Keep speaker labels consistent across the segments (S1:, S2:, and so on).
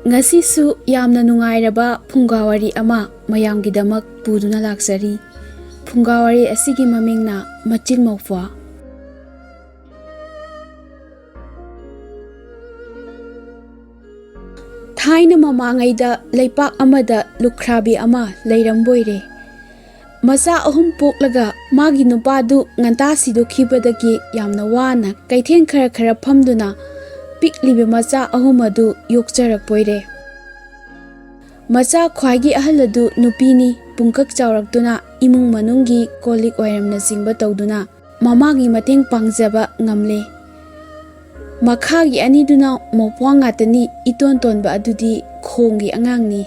S1: Ngasisu yamna nungairaba Phungga wari ama mayamgidamak puduna laksari. Phungga wari asigi mamingna Machin Moupwa. Thaina mamangaida leipak amada lukrabi ama leiramboire. Macha ahum poklaga magi nupadu nganta sidokibadagi yamna wana kaithen khara khara phamduna piklibe macha ahum adu yokcharakpoire. Macha khwaigi ahaladu nupini pungkak chawraktuna imung manunggi kolik oiramna singba tawduna mamagi mateng pangjaba ngamle. Makhagi aniduna Moupwa ngatani iton tonba adudi khongi angangni.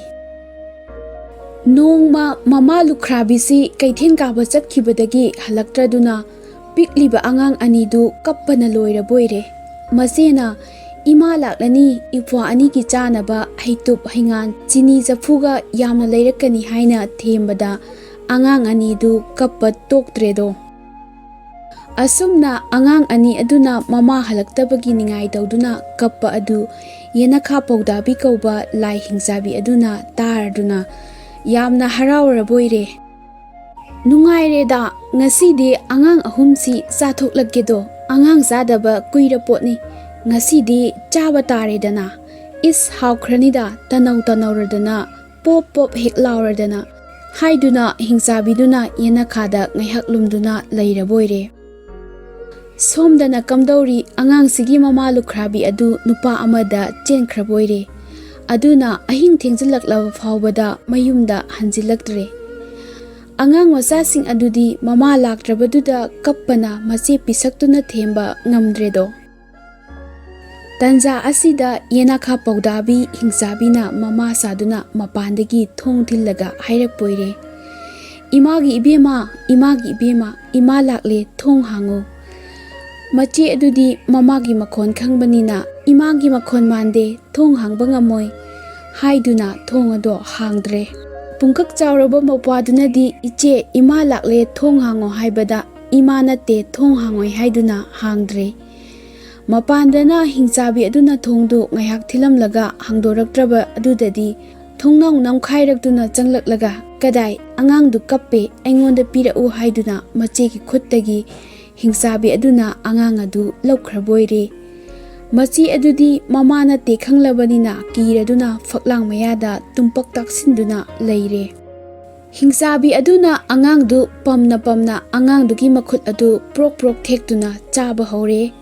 S1: Nongma mama lukrabisi kaithen kaba chatkibadagi halaktraduna pikliba angang anidu kappana loiraboire. Masena ima laklani ipwa anigi chanaba haitup haingan chini chafuga yamna leirakani haina thembada angang anidu kappa toktredo. Asumna angang ani aduna mama halaktabagi ningai tawduna kappa adu yenakha pawdabi kauba lai hingsabi aduna taraduna yamna harawraboire. Nungaireda ngasidi angang ahumsi chathoklatgedo angang zadaba kuira potni ngasidi chaba taredana is hawkhranida tanawradana pop hek lawradana haiduna hingsabiduna yenakhada ngaihaklumduna leiraboire. Somdana kamdauri angang sigi mama lukrabi adu nupa amada chenkhraboire. Aduna ahing thengjilaklaba phawbada mayumda hanjilaktre. Angang masasing adudi mama laktrabaduda kappana mache pisaktuna themba ngamdredo. Tanja asida yenakha pawdabi hingsabina mama saduna mapandagi thong thillaga hairakpoire. Imagi ibema ima lakle thong hango. Machi adudi mamagi makhon khangbanina imagi makhon mande thong hangba ngamoi haiduna thong ado hangdre. Pungkak chawraba Moupwadunadi iche ima lakle thong hango haibada ima nate thong hangoi haiduna hangdre. Mapandana hingsabi aduna thongdu ngaiyak thilamlaga hangdoraktraba adudadi thongnau namkhairakduna changlaklaga kadai angangdu kappe aingonda pirau haiduna machegi khuttagi hingsabi aduna angang adu laukhraboire. Machi adudi mama nate khanglabanina kiraduna faklang mayada tumpak taksinduna leire. Hingsabi aduna angangdu pamna angangdugi makhut adu prok thekduna chaba hore.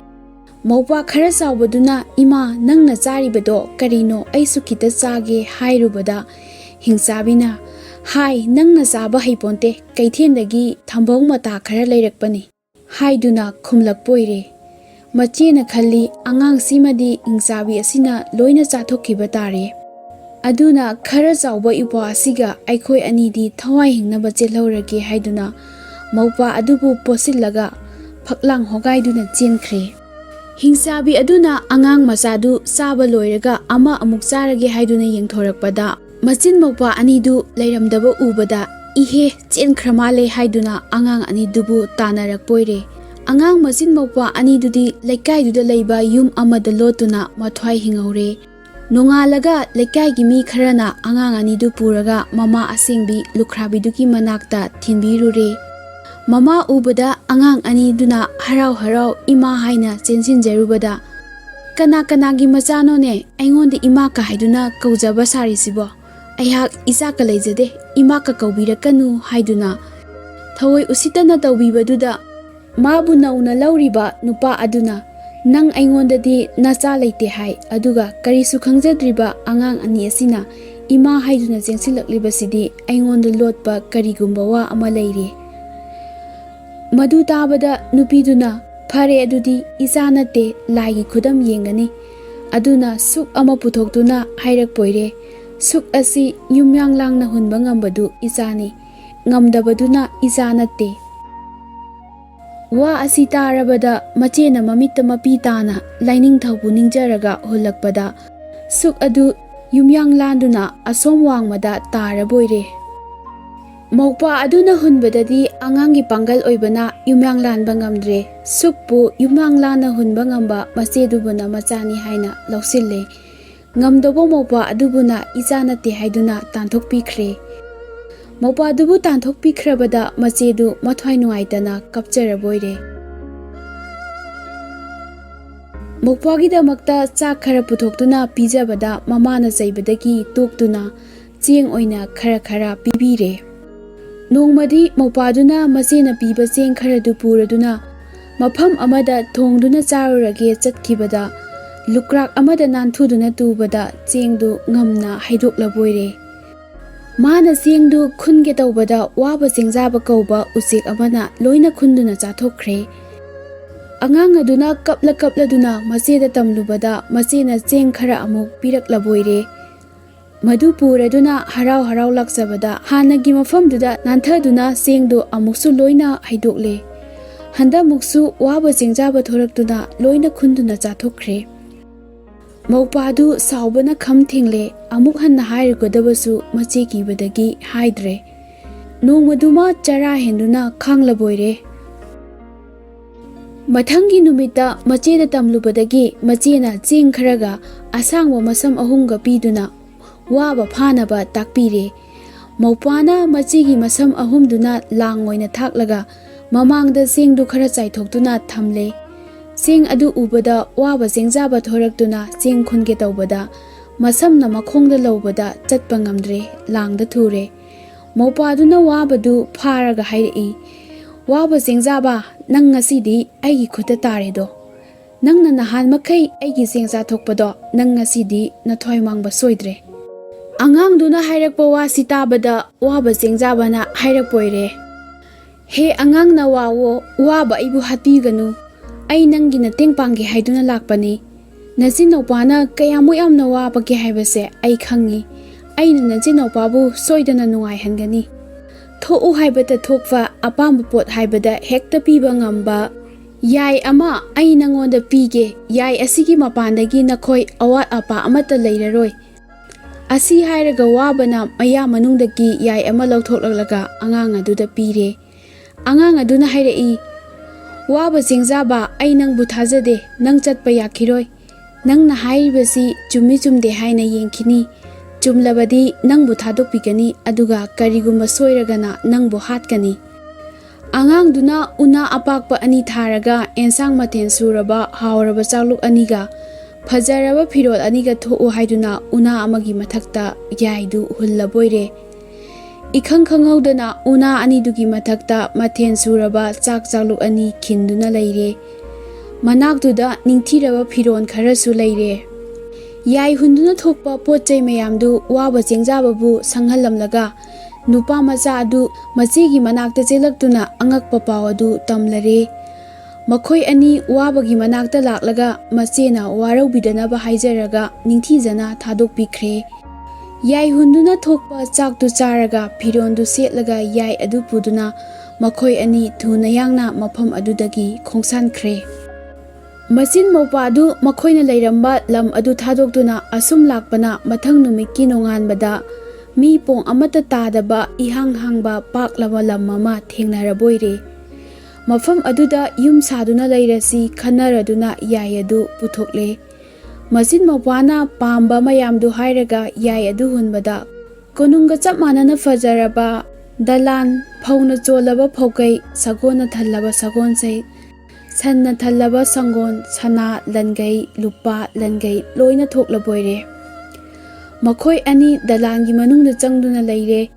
S1: Moupwa khara sawbaduna ima nangna charibado karino aisu kita chage hairubada hingsabina hai nangna chaba haiponte kaithendagi thambong mata khara leirakpani haiduna khumlakpoire. Machena khalli angang simadi ingsabi asina loina chathokkiba tare. Aduna khara chawba ipwa asiga aikhoi anidi thawai hingnaba chelhorage haiduna Moupwa adubu posillaga phaklang hogaiduna chenkhre. Hingsabi aduna angang masadu saba loiraga ama amuk charage haiduna yengthorakpada Machin Moupwa anidu leiramdaba ubada ihe chenkramale haiduna angang anidubu tanarakpoire. Angang Machin Moupwa anidudi leikaiduda leiba yum amada lotuna mathwai hingore. Nongalaga leikaigi mi kharana angang anidu puraga mama asingbi lukrabiduki manakta thinbirure. Mama ubada angang aniduna harau ima haina chensinjarubada kanagi machano ne aingonde ima ka haiduna kaujaba sarisibo aihak isa ka leijade ima ka kaubirakanu haiduna thawai usitana tawbibaduda mabu nauna lauriba nupa aduna nang aingondadi nacha leite hai aduga karisu khangjadriba angang ani asina ima haiduna chengsilaklibasidi aingonda lotpa karigumba wa ama leire. Madu tabada nupiduna phare adudi isa nate laigi khudam yengani aduna suk ama puthokduna hairakpoire. Suk asi yumyang langna hunba ngambadu isani ngamdabaduna isa nate. Wa asi tarabada machena mamitta mapi tana laining thawbu ningjaraga hulakpada suk adu yumyang landuna asom wangmada taraboire. Moupwa aduna hunbadadi angangi pangal oibana yumyang lanba ngamdre sukpu yumyang lana hunba ngamba macedubuna machani haina lausille Ngamdobo Moupwa adubuna icha nate haiduna tanthokpikhre. Moupwa adubu tanthokpikhrabada machedu mathwai nuaitana kapcharaboire. Moupwagidamakta chak khara puthokduna pijabada mamana chaibadagi toktuna cheng oina khara khara pibire. Nongmadi Moupwaduna machena piba cheng kharadu puraduna mafam amada thongduna charurage chatkibada lukrak amada nanthuduna tubada chengdu ngamna haidoklaboire. Mana chengdu khunge tawbada waba chengjaba kauba usek amana loina khunduna chathokkhre. Angang aduna kapla duna macheda tamlubada machena cheng khara amuk piraklaboire. Madu puraduna harau laksabada hanagi mafamduda nanthaduna chengdu amuksu loina haidokle. Handa muksu waba chengjaba thoraktuna loina khunduna chathokkhre. Moupwadu saubana kham thingle amuk hanna hairugadabasu mache kibadagi haidre. Nongmaduma chara henduna khanglaboire. Mathangi numita macheda tamlubadagi machena cheng kharaga asangwa masam ahumga piduna waba phanaba takpire. Moupwana machegi masam ahumduna langoina thaklaga mamangda chengdu khara chaithokduna thamle. Cheng adu ubada waba chengjaba thoraktuna cheng khunge tawbada masamna makhongda lawbada chatpa ngamdre langda thure. Moupwaduna wabadu pharaga hairei. Waba chengjaba nang ngasidi aigi khuta taredo. Nangna nahan makai aigi chengja thokpado nang ngasidi nathoi mangba soidre. Angangduna hairakpa wasi tabada waba chengjabana hairakpoire. He angang na wawo waba ibu hatpiganu. Ai nangi na tengpangge haiduna lakpani. Nachin Moupwana kayamu yamna wabage haibase ai khangi. Aina nachin Moupwabu soidana nungaihangani. Tho'u haibata thokfa apamba pot haibada hekta piba ngamba. Yai ama ai nangonda pige yai asigi mapandagi nakhoi awat apa amata leiraroi. Asi hairaga wabana maya manungdagi yai ama lauthoklaga angang aduda pire. Angang aduna hairei. Waba chengjaba ai nangbu thajade nang chatpa yakhiroi. Nangna hairibasi chummi chumde haina yengkhini. Chumlabadi nangbu thadokpigani aduga karigumba soiragana nangbu hatkani. Angangduna una apakpa ani tharaga ensang mathen suraba hauraba chakluk aniga fajaraba phirol aniga tho'u haiduna una amagi mathakta yaidu hullaboire. Ikhang khanghaudana una ani dugi mathakta mathen suraba chak chakluk ani khinduna leire. Manakduda ningthiraba phiron kharasu leire. Yai hunduna thokpa potchai mayamdu waba chengjababu sanghalamlaga nupa macha adu machegi manakta chelaktuna angakpa pawadu tamlare. Makhoi ani wabagi manakta laklaga machena waraubidanaba haijaraga ningthijana thadokpikhre. Yai hunduna thokpa chaktu charaga phirondu setlaga yai adu puduna makhoi ani thuna yangna mafam adudagi khongsankhre. Machin Moupwadu makhoina leiramba lam adu thadokduna asum lakpana mathang numikki nonganbada mi pong amata tadaba ihang hangba paklaba lam mama thengnaraboire. Mafam aduda yum saduna leirasi khanaraduna yai adu puthokle. Machin Moupwana pamba mayamdu hairaga yai adu hunbada konunga chap manana fajaraba dalan phauna cholaba phaukai sagona thallaba sagonsai sanna thallaba sangon sana langai lupa langai loina thoklaboire. Makhoi ani dalangi manungda changduna leire.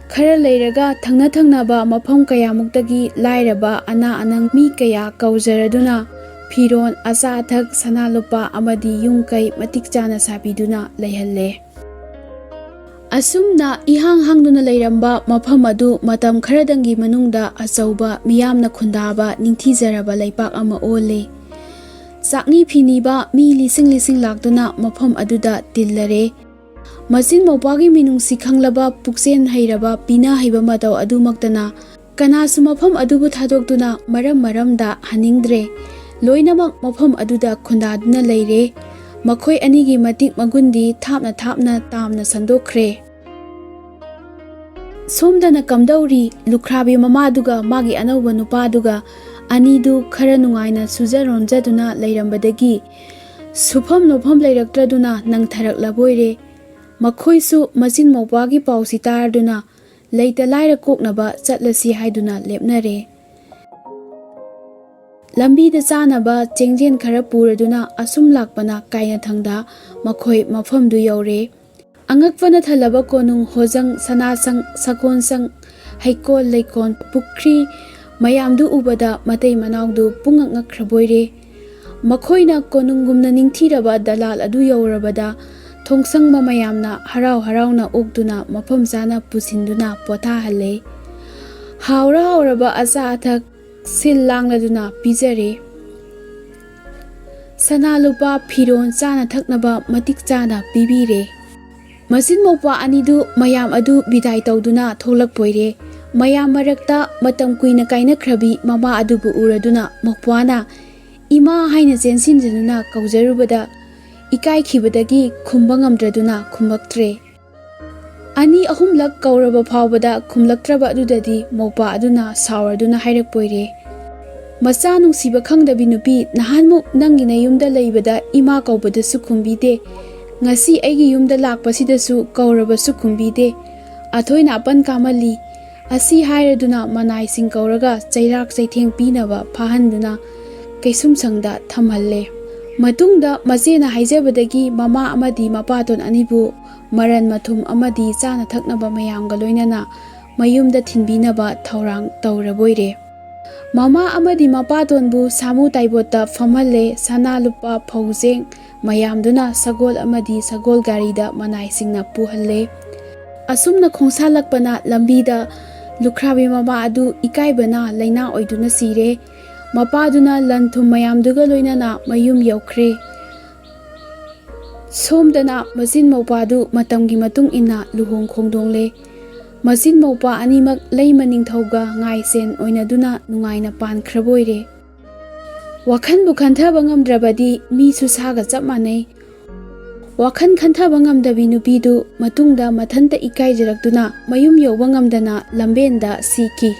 S1: Khara leiraga thangna thangnaba mafam kayamuktagi lairaba ana anang mi kaya kaujaraduna phiron acha athak sana lupa amadi yungkai matik chana sabiduna leihalle. Asumna ihang hangduna leiramba mafam adu matam kharadangi manungda achauba miyamna khundaba ningthijaraba leipak ama ole. Chakni phiniba mi lising lakduna mafam aduda tillare. Machin Moupwagi minungsi khanglaba puksen hairaba pina haiba matau adumaktana kanasu mafam adubu thadokduna maramda haningdre. Loinamak mafam aduda khundaduna leire. Makhoi anigi matik magundi thapna tamna sandokkhre. Somdana kamdauri lukhrabi mamaduga magi anauba nupaduga anidu khara nungaina sujaronjaduna leirambadagi Sufam nofam ꯂꯩꯔꯛꯇ꯭ꯔꯗꯨꯅ ꯅꯪꯊꯔꯛꯂꯕꯣꯏꯔꯦ ꯃꯈꯣꯏꯁꯨ ꯃꯆꯤꯟ ꯃꯧꯄ꯭ꯋꯥꯒꯤ ꯄꯥꯎꯁꯤ ꯇꯥꯔꯗꯨꯅ ꯂꯩꯇ ꯂꯥꯏꯔ ꯀꯣꯛꯅꯕ ꯆꯠꯂꯁꯤ ꯍꯥꯏꯗꯨꯅ ꯂꯦꯞꯅꯔꯦ ꯂꯝꯕꯤꯗ ꯆꯥꯅꯕ ꯆꯦꯡꯖꯦꯟ ꯈꯔ ꯄꯨꯔꯗꯨꯅ ꯑꯁꯨꯝ ꯂꯥꯛꯄꯅ ꯀꯥꯏꯅꯊꯪꯗ ꯃꯈꯣꯏ ꯃꯐꯝꯗꯨ ꯌꯧꯔꯦ ꯑꯉꯛꯄꯅ ꯊꯜꯂꯕ ꯀꯣꯅꯨꯡ ꯍꯣꯖꯪ ꯁꯅꯥꯁꯪ ꯁꯒꯣꯜꯁꯪ ꯍꯩꯀꯣꯜ ꯂꯩꯀꯣꯜ ꯄꯨꯈ꯭ꯔꯤ ꯃꯌꯥꯝꯗꯨ ꯎꯕꯗ ꯃꯇꯩ ꯃꯅꯥꯎꯗꯨ ꯄꯨꯡꯉꯛ ꯉꯛꯈ꯭ꯔꯕꯣꯏꯔꯦ ꯃꯈꯣꯏꯅ ꯀꯣꯅꯨꯡꯒꯨꯝꯅ ꯅꯤꯡꯊꯤꯔꯕ ꯗꯂꯥꯜ ꯑꯗꯨ ꯌꯧꯔꯕꯗ ꯊꯣꯡꯁꯪꯕ ꯃꯌꯥꯝꯅ ꯍꯔꯥꯎ ꯍꯔꯥꯎꯅ ꯑꯣꯛꯇꯨꯅ ꯃꯐꯝ ꯆꯥꯅ ꯄꯨꯁꯤꯟꯗꯨꯅ ꯄꯣꯊꯥꯍꯜꯂꯦ ꯍꯥꯎꯔꯕ ꯑꯆꯥ ꯑꯊꯛ ꯁꯤꯜ ꯂꯥꯡꯂꯗꯨꯅ ꯄꯤꯖꯔꯦ ꯁꯅꯥ ꯂꯨꯄꯥ ꯐꯤꯔꯣꯟ ꯆꯥꯅ ꯊꯛꯅꯕ ꯃꯇꯤꯛ ꯆꯥꯅ ꯄꯤꯕꯤꯔꯦ ꯃꯆꯤꯟ ꯃꯧꯄ꯭ꯋꯥ ꯑꯅꯤꯗꯨ ꯃꯌꯥꯝ ꯑꯗꯨ ꯕꯤꯗꯥꯏ ꯇꯧꯗꯨꯅ ꯊꯣꯛꯂꯛꯄꯣꯏꯔꯦ ꯃꯌꯥꯝ ꯃꯔꯛꯇ ꯃꯇꯝ ꯀꯨꯏꯅ ꯀꯥꯏꯅꯈ꯭ꯔꯕꯤ ꯃꯃꯥ ꯑꯗꯨꯕꯨ ꯎꯔꯗꯨꯅ ꯃꯧꯄ꯭ꯋꯥꯅ ꯏꯃꯥ ꯍꯥꯏꯅ ꯆꯦꯟꯁꯤꯟꯖꯗꯨꯅ ꯀꯧꯖꯔꯨꯕꯗ ꯏꯀꯥꯏꯈꯤꯕꯗꯒꯤ ꯈꯨꯝꯕ ꯉꯝꯗ꯭ꯔꯗꯨꯅ ꯈꯨꯝꯂꯛꯇ꯭ꯔꯦ ꯑꯅꯤ ꯑꯍꯨꯝꯂꯛ ꯀꯧꯔꯕ ꯐꯥꯎꯕꯗ ꯈꯨꯝꯂꯛꯇ꯭ꯔꯕ ꯑꯗꯨꯗꯗꯤ ꯃꯧꯄ꯭ꯋꯥ ꯑꯗꯨꯅ ꯁꯥꯎꯔꯗꯨꯅ ꯍꯥꯏꯔꯛꯄꯣꯏꯔꯦ ꯃꯆꯥ ꯅꯨꯡꯁꯤꯕ ꯈꯪꯗꯕꯤ ꯅꯨꯄꯤ ꯅꯍꯥꯟꯃꯨꯛ ꯅꯪꯒꯤ ꯅꯌꯨꯝꯗ ꯂꯩꯕꯗ ꯏꯃꯥ ꯀꯧꯕꯗꯁꯨ ꯈꯨꯝꯕꯤꯗꯦ ꯉꯁꯤ ꯑꯩꯒꯤ ꯌꯨꯝꯗ ꯂꯥꯛꯄꯁꯤꯗꯁꯨ ꯀꯧꯔꯕꯁꯨ ꯈꯨꯝꯕꯤꯗꯦ ꯑꯊꯣꯏꯅ ꯑꯄꯟ ꯀꯥꯃꯜꯂꯤ ꯑꯁꯤ ꯍꯥꯏꯔꯗꯨꯅ ꯃꯅꯥꯏꯁꯤꯡ ꯀꯧꯔꯒ ꯆꯩꯔꯥꯛ ꯆꯩꯊꯦꯡ ꯄꯤꯅꯕ ꯐꯥꯍꯟꯗꯨꯅ ꯀꯩꯁꯨꯝꯁꯪꯗ ꯊꯝꯍꯜꯂꯦ ꯃꯇꯨꯡꯗ ꯃꯆꯦꯅ ꯍꯥꯏꯖꯕꯗꯒꯤ ꯃꯃꯥ ꯑꯃꯗꯤ ꯃꯄꯥꯇꯣꯟ ꯑꯅꯤꯕꯨ ꯃꯔꯟ ꯃꯊꯨꯝ ꯑꯃꯗꯤ ꯆꯥꯅ ꯊꯛꯅꯕ ꯃꯌꯥꯝꯒ ꯂꯣꯏꯅꯅ ꯃꯌꯨꯝꯗ ꯊꯤꯟꯕꯤꯅꯕ ꯊꯧꯔꯥꯡ ꯇꯧꯔꯕꯣꯏꯔꯦ ꯃꯃꯥ ꯑꯃꯗꯤ ꯃꯄꯥꯇꯣꯟꯕꯨ ꯁꯥꯃꯨ ꯇꯥꯏꯕꯣꯠꯇ ꯐꯝꯍꯜꯂꯦ ꯁꯅꯥ ꯂꯨꯄꯥ ꯐꯧꯖꯦꯡ ꯃꯌꯥꯝꯗꯨꯅ ꯁꯒꯣꯜ ꯑꯃꯗꯤ ꯁꯒꯣꯜ ꯒꯥꯔꯤꯗ ꯃꯅꯥꯏꯁꯤꯡꯅ ꯄꯨꯍꯜꯂꯦ ꯑꯁꯨꯝꯅ ꯈꯣꯡꯁꯥꯜꯂꯛꯄꯅ ꯂꯝꯕꯤꯗ ꯂꯨꯈ꯭ꯔꯥꯕꯤ ꯃꯃꯥ ꯑꯗꯨ ꯏꯀꯥꯏꯕꯅ ꯂꯩꯅꯥ ꯑꯣꯏꯗꯨꯅ ꯁꯤꯔꯦ ꯃꯄꯥꯗꯨꯅ ꯂꯟ ꯊꯨꯝ ꯃꯌꯥꯝꯗꯨꯒ ꯂꯣꯏꯅꯅ ꯃꯌꯨꯝ ꯌꯧꯈ꯭ꯔꯦ ꯁꯣꯝꯗꯅ ꯃꯆꯤꯟ ꯃꯧꯄ꯭ꯋꯥꯗꯨ ꯃꯇꯝꯒꯤ ꯃꯇꯨꯡ ꯏꯟꯅ ꯂꯨꯍꯣꯡ ꯈꯣꯡꯗꯣꯡꯂꯦ ꯃꯆꯤꯟ ꯃꯧꯄ꯭ꯋꯥ ꯑꯅꯤꯃꯛ ꯂꯩꯃ ꯅꯤꯡꯊꯧꯒ ꯉꯥꯏꯁꯦꯟ ꯑꯣꯏꯅꯗꯨꯅ ꯅꯨꯡꯉꯥꯏꯅ ꯄꯥꯟꯈ꯭ꯔꯕꯣꯏꯔꯦ ꯋꯥꯈꯟꯕꯨ ꯈꯟꯊꯕ ꯉꯝꯗ꯭ꯔꯕꯗꯤ ꯃꯤꯁꯨ ꯁꯥꯒ ꯆꯞ ꯃꯥꯟꯅꯩ ꯋꯥꯈꯟ ꯈꯟꯊꯕ ꯉꯝꯗꯕꯤ ꯅꯨꯄꯤꯗꯨ ꯃꯇꯨꯡꯗ ꯃꯊꯟꯇ ꯏꯀꯥꯏꯖꯔꯛꯇꯨꯅ ꯃꯌꯨꯝ ꯌꯧꯕ ꯉꯝꯗꯅ ꯂꯝꯕꯦꯟꯗ ꯁꯤꯈꯤ